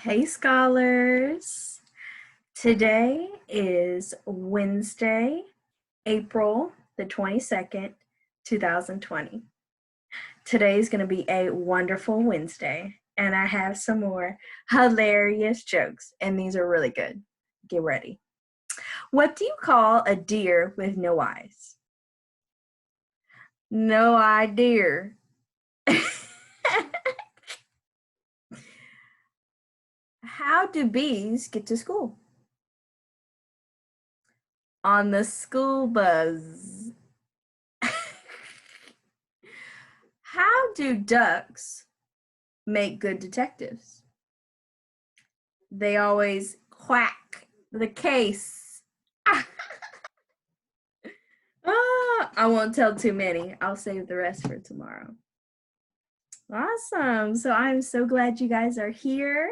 Hey scholars! Today is Wednesday, April the 22nd, 2020. Today is going to be a wonderful Wednesday, and I have some more hilarious jokes, and these are really good. Get ready. What do you call a deer with no eyes? No idea. How do bees get to school? On the school bus. How do ducks make good detectives? They always quack the case. I won't tell too many. I'll save the rest for tomorrow. Awesome. So I'm so glad you guys are here.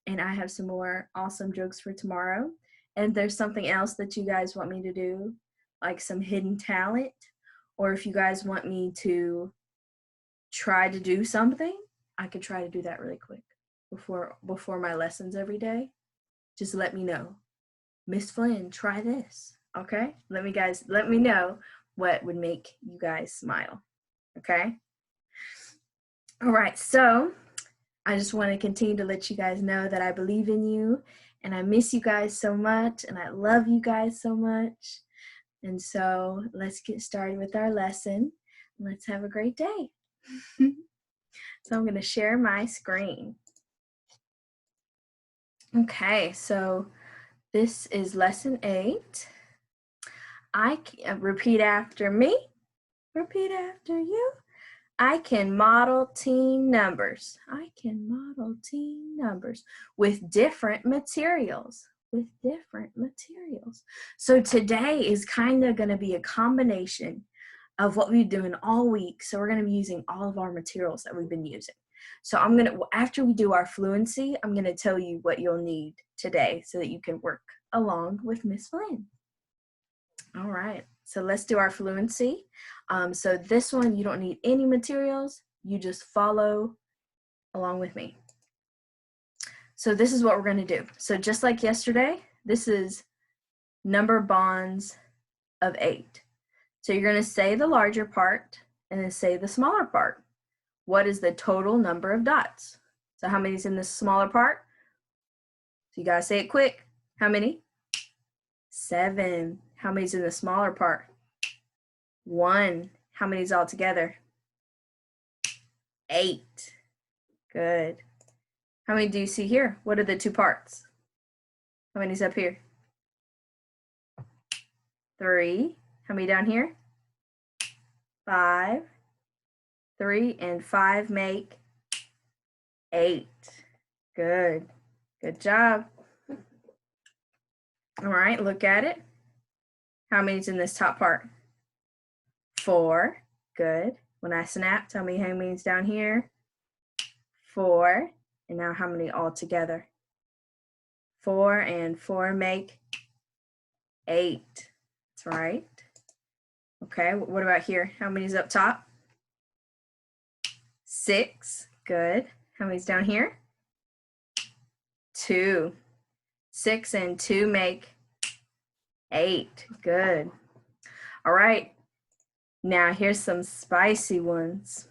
And I have some more awesome jokes for tomorrow. And if there's something else that you guys want me to do, like some hidden talent, or if you guys want me to try to do something, I could try to do that really quick before my lessons every day. Just let me know. Miss Flynn, try this. Okay? Let me know what would make you guys smile. Okay? All right, so I just want to continue to let you guys know that I believe in you and I miss you guys so much and I love you guys so much. And so let's get started with our lesson. Let's have a great day. So I'm going to share my screen. Okay, so this is lesson 8. Repeat after me. Repeat after you. I can model teen numbers. I can model teen numbers with different materials. With different materials. So today is kind of going to be a combination of what we've been doing all week. So we're going to be using all of our materials that we've been using. So after we do our fluency, I'm going to tell you what you'll need today so that you can work along with Miss Flynn. All right, so let's do our fluency. So this one, you don't need any materials. You just follow along with me. So this is what we're going to do. So just like yesterday, this is number bonds of 8. So you're going to say the larger part and then say the smaller part. What is the total number of dots? So how many is in the smaller part? So you got to say it quick. How many? 7. How many is in the smaller part? 1. How many is all together? 8. Good. How many do you see here? What are the two parts? How many is up here? 3. How many down here? 5. 3 and 5 make 8. Good. Good job. All right, look at it. How many is in this top part? 4. Good. When I snap, tell me how many is down here? 4. And now how many all together? 4 and 4 make 8. That's right. Okay, what about here? How many is up top? 6. Good. How many is down here? 2. 6 and 2 make 8. Good. All right. Now here's some spicy ones.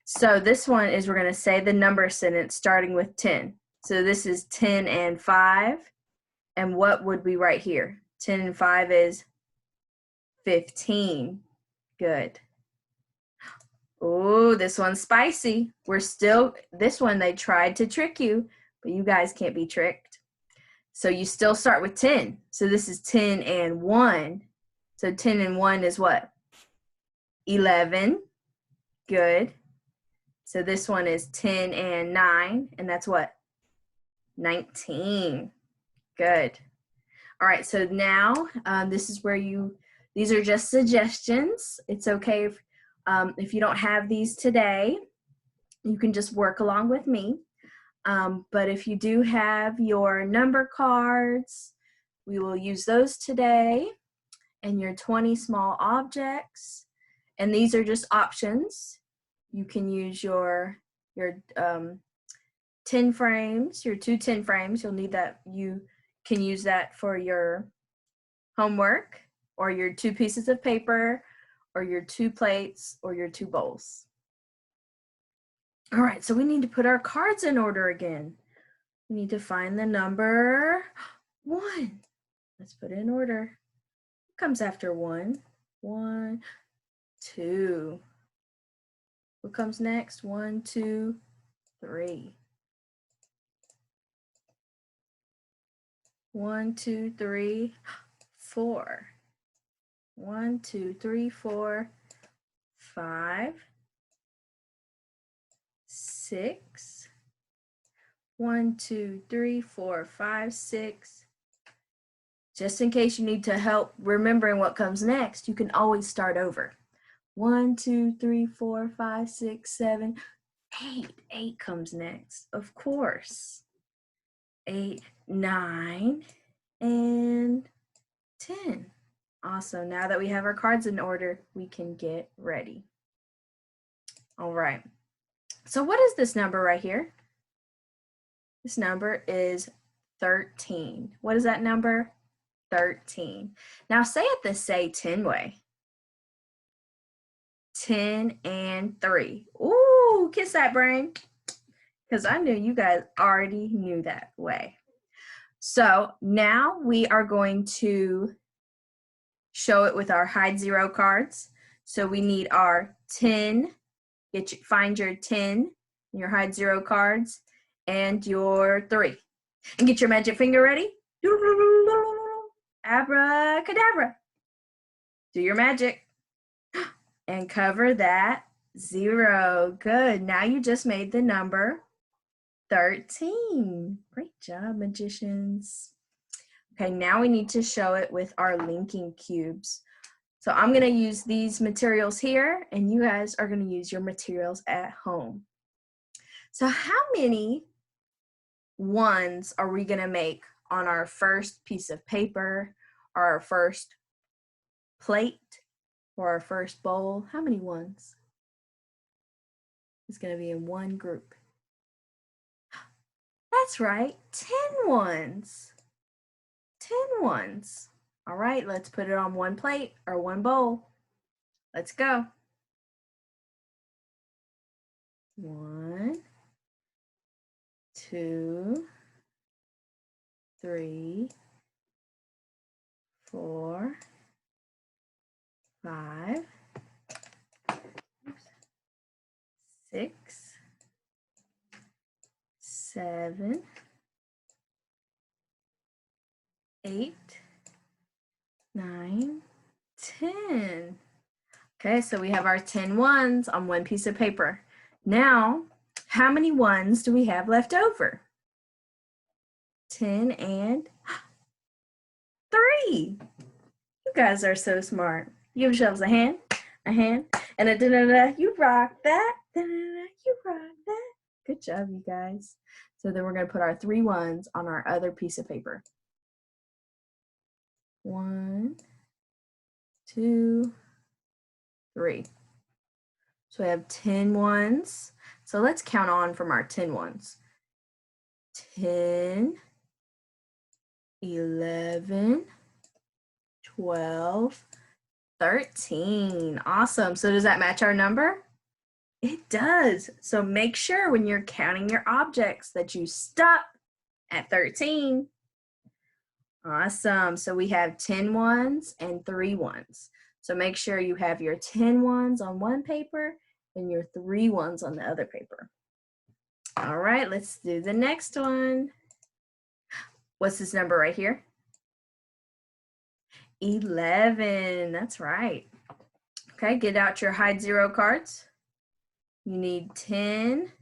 So this one is we're going to say the number sentence starting with 10. So this is 10 and 5. And what would we write here? 10 and 5 is 15. Good. Oh, this one's spicy. This one they tried to trick you, but you guys can't be tricked. So you still start with 10. So this is 10 and 1. So 10 and 1 is what? 11. Good. So this one is 10 and 9, and that's what? 19. Good. All right, so now this is where these are just suggestions. It's okay if you don't have these today, you can just work along with me. But if you do have your number cards, we will use those today, and your 20 small objects. And these are just options. You can use your 10 frames, your 10 frames, you'll need that. You can use that for your homework or your 2 pieces of paper or your 2 plates or your 2 bowls. All right, so we need to put our cards in order again. We need to find the number 1. Let's put it in order. What comes after 1? 1, 2. What comes next? 1, 2, 3. 1, 2, 3, 4. 1, 2, 3, 4, 5, 6. 1, 2, 3, 4, 5, 6. Just in case you need to help remembering what comes next, you can always start over. 1, 2, 3, 4, 5, 6, 7, 8. 8 comes next, of course. 8, 9, and 10. Awesome. Now that we have our cards in order, we can get ready. All right. So what is this number right here? This number is 13. What is that number? 13. Now say it the say 10 way. 10 and 3. Ooh, kiss that brain. Because I knew you guys already knew that way. So now we are going to show it with our hide 0 cards. So we need our 10. Find your 10, your hide 0 cards, and your 3. And get your magic finger ready. Abracadabra. Do your magic. And cover that 0. Good. Now you just made the number 13. Great job, magicians. Okay, now we need to show it with our linking cubes. So I'm going to use these materials here, and you guys are going to use your materials at home. So how many ones are we going to make on our first piece of paper, or our first plate, or our first bowl? How many ones? It's going to be in one group. That's right, 10 ones. 10 ones. All right, let's put it on one plate or one bowl. Let's go. 1, 2, 3, 4, 5, 6, 7, 8, 9, 10. Okay, so we have our 10 ones on one piece of paper. Now, how many ones do we have left over? 10 and 3. You guys are so smart. Give yourselves a hand, and a da-da-da. You rock that. Da-da-da. You rock that. Good job, you guys. So then we're going to put our 3 ones on our other piece of paper. 1, 2, 3. So we have 10 ones. So let's count on from our 10 ones. 10, 11, 12, 13. Awesome. So does that match our number? It does. So make sure when you're counting your objects that you stop at 13. Awesome. So we have 10 ones and 3 ones. So make sure you have your 10 ones on one paper and your 3 ones on the other paper. All right, let's do the next one. What's this number right here? 11. That's right. Okay, get out your hide 0 cards. You need 10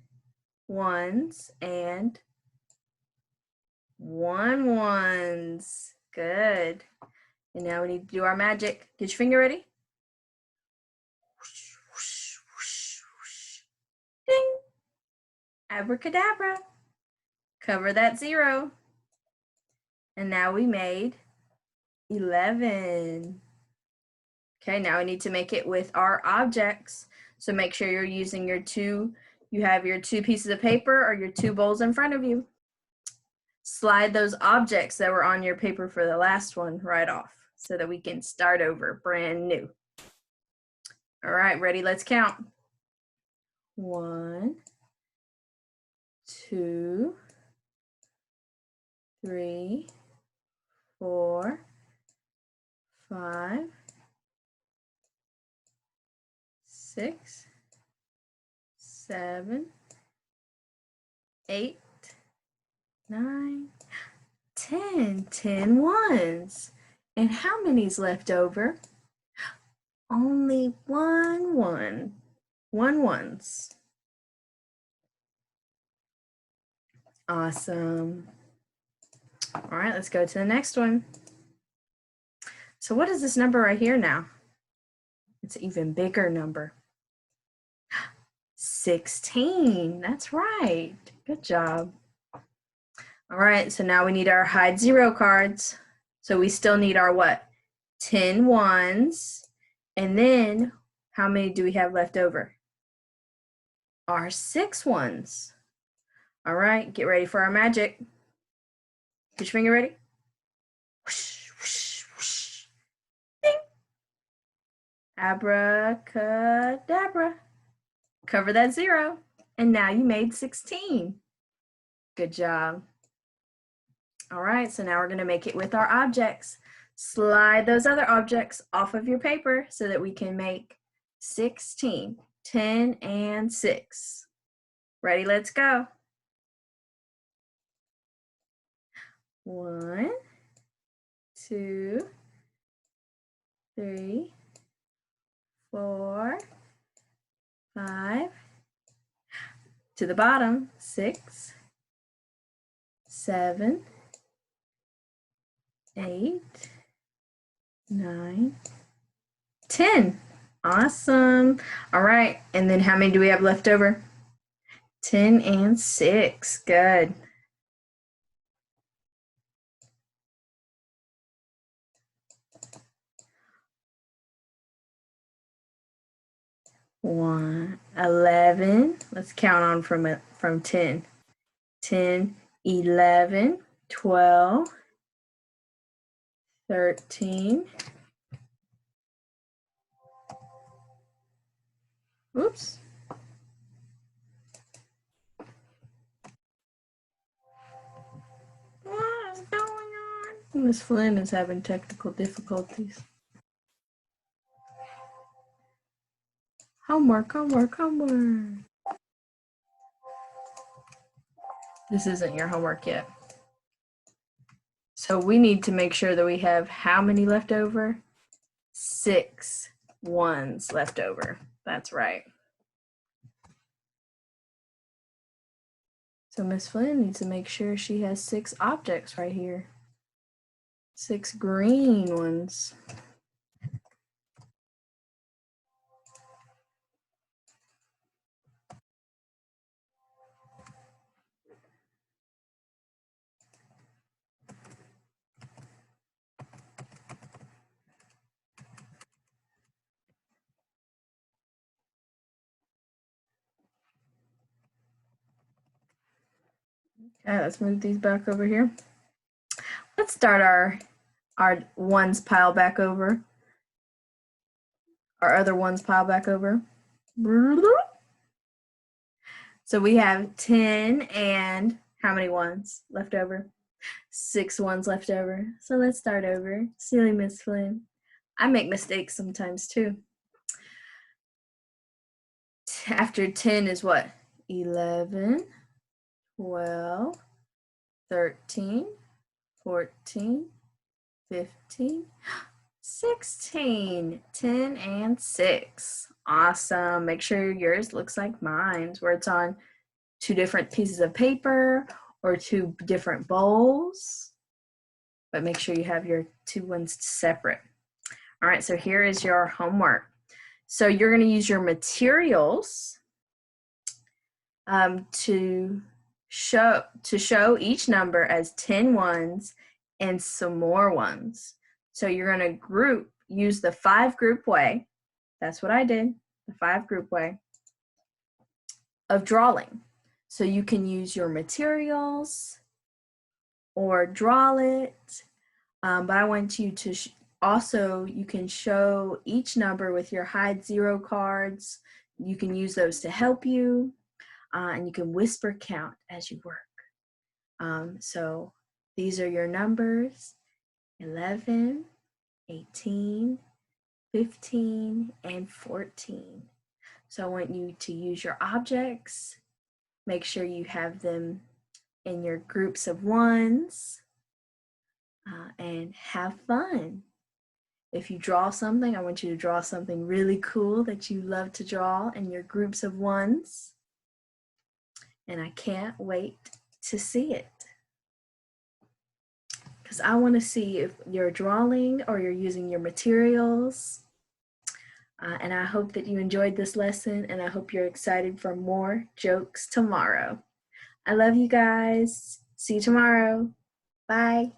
ones and 1 ones. Good. And now we need to do our magic. Get your finger ready. Ding. Abracadabra. Cover that 0. And now we made 11. Okay, now we need to make it with our objects. So make sure you're using your 2 You have your 2 pieces of paper or your 2 bowls in front of you. Slide those objects that were on your paper for the last one right off so that we can start over brand new. All right, ready? Let's count. 1, 2, 3, 4, 5, 6, 7, 8, 9, 10. 10 ones. And how many's left over? Only one one. 1 ones. Awesome. All right, let's go to the next one. So what is this number right here now? It's an even bigger number. 16. That's right. Good job. All right, so now we need our hide 0 cards. So we still need our what? 10 ones. And then how many do we have left over? Our 6 ones. All right, get ready for our magic. Get your finger ready. Whoosh, whoosh, whoosh. Ding. Abracadabra. Cover that 0. And now you made 16. Good job. All right, so now we're going to make it with our objects. Slide those other objects off of your paper so that we can make 16. 10 and 6. Ready, let's go. 1, 2, 3, 4, 5, to the bottom, 6, 7, 8, 9, 10. Awesome. All right, and then how many do we have left over? 10 and 6. Good. One, 11. Let's count on from 10. 10, 11, 12, 13. Oops. What is going on? Miss Flynn is having technical difficulties. Homework, homework, homework. This isn't your homework yet. So we need to make sure that we have how many left over? 6 ones left over. That's right. So Miss Flynn needs to make sure she has 6 objects right here. 6 green ones. Okay, let's move these back over here. Let's start our ones pile back over. Our other ones pile back over. So we have 10 and how many ones left over? 6 ones left over. So let's start over. Silly Miss Flynn. I make mistakes sometimes too. After 10 is what? 11, 12, 13, 14, 15, 16. 10 and 6. Awesome. Make sure yours looks like mine, where it's on 2 different pieces of paper or 2 different bowls. But make sure you have your 2 ones separate. All right, so here is your homework. So you're going to use your materials to show each number as 10 ones and some more ones. So you're going to use the 5 group way. That's what I did, the 5 group way of drawing. So you can use your materials or draw it, but I want you to also, you can show each number with your hide zero cards. You can use those to help you, and you can whisper count as you work. So these are your numbers: 11, 18, 15, and 14. So I want you to use your objects. Make sure you have them in your groups of ones, and have fun. If you draw something, I want you to draw something really cool that you love to draw in your groups of ones. And I can't wait to see it, because I want to see if you're drawing or you're using your materials. And I hope that you enjoyed this lesson, and I hope you're excited for more jokes tomorrow. I love you guys. See you tomorrow. Bye.